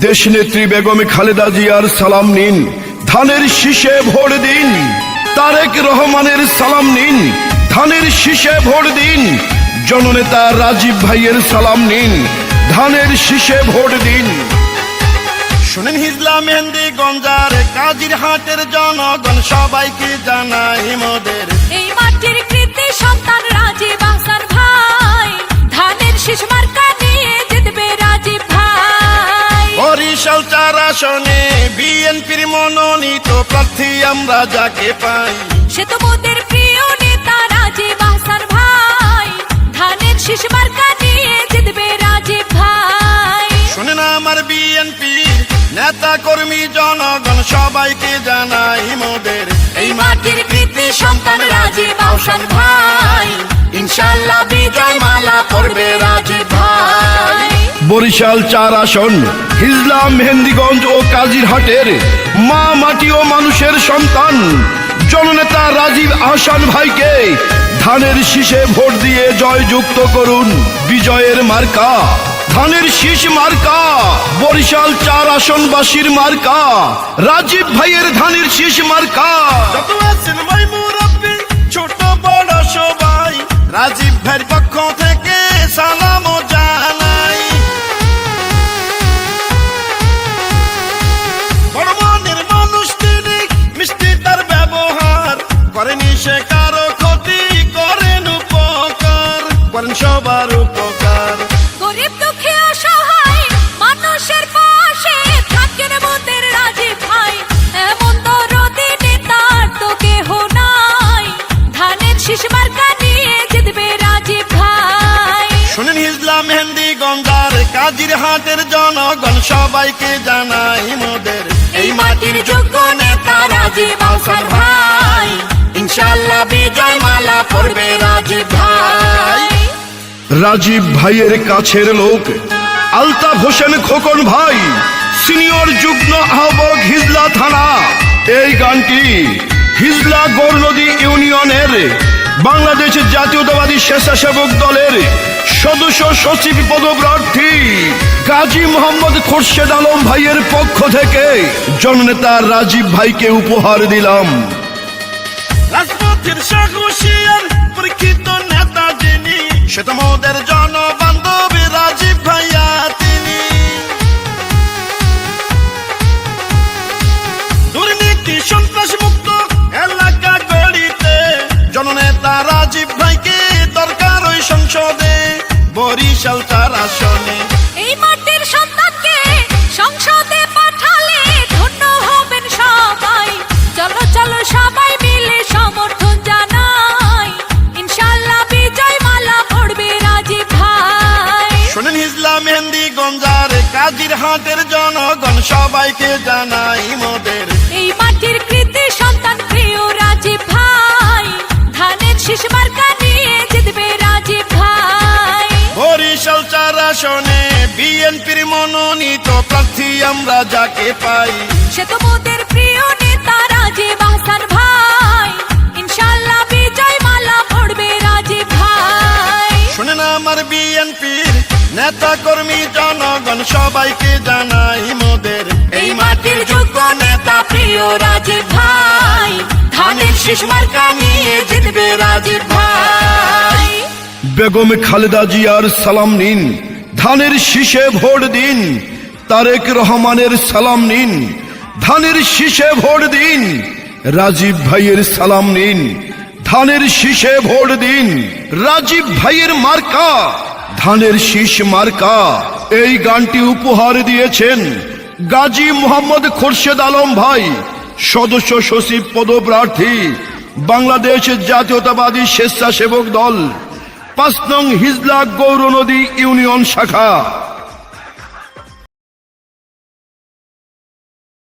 দেশনেত্রী বেগম খালেদা জিয়ার সালাম নিন, ধানের শীষে ভোট দিন। তারেক রহমানের সালাম নিন, ধানের শীষে ভোট দিন। জননেতা রাজীব ভাইয়ের সালাম নিন, ধানের শীষে ভোট দিন। শুনেন হিজলা মেহেন্দিগঞ্জের কাজিরহাটের জনগণ সবাইকে জানাই মোদের এই মাটির কৃতি সন্তান রাজীব আহসান ভাই, ধানের শীষ মার্কা নিয়ে জিতবে রাজীব ভাই। বরিশাল ৪ আসনে বিএনপির মনোনীত প্রার্থী আমরা যাকে পাই, সে তো মোদের প্রিয় নেতা রাজীব আহসান ভাই, ধানের শীষ মার্কা নিয়ে জিতবে রাজীব ভাই। শুনেন আমার বিএনপি নেতা কর্মী জনগণ সবাইকে জানাই মোদের এই মাটির কৃতি সন্তান রাজীব আহসান ভাই, ইনশাআল্লাহ বিজয় মালা পড়বে রাজীব ভাই। বরিশাল ৪ আসন হিজলা মেহেন্দিগঞ্জ ও কাজিরহাটের মা মাটি ও মানুষের সন্তান জননেতা রাজীব আহসান ভাইকে ধানের শীষে ভোট দিয়ে জয়যুক্ত করুন। বিজয়ের মার্কা ধানের শীষ মার্কা, বরিশাল ৪ আসনবাসীর মার্কা রাজীব ভাইয়ের ধানের শীষ মার্কা। যত আছেন ভাই মুরব্বি ছোট বড় সবাই, রাজীব ভাইয়ের পক্ষ থেকে সালাম জানাই। বড় মনের মানুষ তিনি, মিষ্টি তার ব্যবহার, করেনি সে কারো ক্ষতি, করেন উপকার, করেন সবার উপকার। গরিব দুঃখী অসহায় মানুষের পাশে থাকেন মোদের রাজীব ভাই, এমন দরদি নেতার তো কেহ নাই, ধানের শীষ মার্কা নিয়ে জিতবে রাজীব ভাই। শুনেন হিজলা মেহেন্দিগঞ্জের কাজিরহাটের জনগণ সবাইকে জানাই মোদের এই মাটির যোগ্য নেতা রাজীব আহসান ভাই, ইনশাআল্লাহ বিজয় মালা পড়বে রাজীব ভাই। রাজীব ভাইয়ের কাছের লোক আলতাফ হোসেন খোকন ভাই, সিনিয়র যুগ্ম আহ্বায়ক হিজলা থানা। এই গানটি হিজলা গৌরনদী ইউনিয়নের বাংলাদেশ জাতীয়তাবাদী স্বেচ্ছাসেবক দলের সদস্য সচিব পদপ্রার্থী গাজী মোহাম্মদ খোরশেদ আলম ভাইয়ের পক্ষ থেকে জননেতা রাজীব ভাইকে উপহার দিলাম। রাজপথের সাহসিয়ার পরীক্ষিত নেতা যিনি, সে তো মোদের জনবান্ধব রাজীব ভাইয়া তিনি। দুর্নীতি সন্ত্রাস মুক্ত এলাকা গড়িতে জননেতা রাজীব ভাইকে দরকার ওই সংসদে, বরিশাল ৪ আসনে। এই মাটির সন্তানকে সংসদে পাঠালে ধন্য হবেন সবাই, চলো চলো সবাই মিলে সমর্থন জানাই, ইনশাআল্লাহ বিজয় মালা পড়বে রাজীব ভাই। শোনেন হিজলা মেহেন্দিগঞ্জের কাজিরহাটের জনগণ সবাইকে জানাই মোদের এই মাটির কৃতি সন্তান প্রিয় রাজীব ভাই, ধানের শীষ মার্কা নিয়ে জিতবে রাজীব ভাই। বরিশাল ৪ আসনে বিএনপির মনোনীত প্রার্থী আমরা যাকে পাই, সে তো মোদের প্রিয় নেতা রাজীব আহসান ভাই, ইনশাআল্লাহ বিজয় মালা পড়বে রাজীব ভাই। শুনেন আমার বিএনপির নেতা কর্মী জনগণ সবাইকে জানাই মোদের এই মাটির যোগ্য নেতা প্রিয় রাজীব ভাই, ধানের শীষ মার্কা নিয়ে জিতবে রাজীব ভাই। বেগম খালেদা জিয়ার সালাম নিন, ধানের শীষে ভোট দিন। তারেক রহমানের সালাম নিন, ধানের শীষে ভোট দিন। রাজীব ভাইয়ের সালাম নিন, ধানের শীষে ভোট দিন। রাজীব ভাইয়ের মার্কা ধানের শীষ মার্কা। এই গানটি উপহার দিয়েছেন গাজী মোহাম্মদ খোরশেদ আলম ভাই, সদস্য সচিব পদপ্রার্থী বাংলাদেশ জাতীয়তাবাদী স্বেচ্ছাসেবক দল ৫ নং হিজলা গৌরনদী ইউনিয়ন শাখা।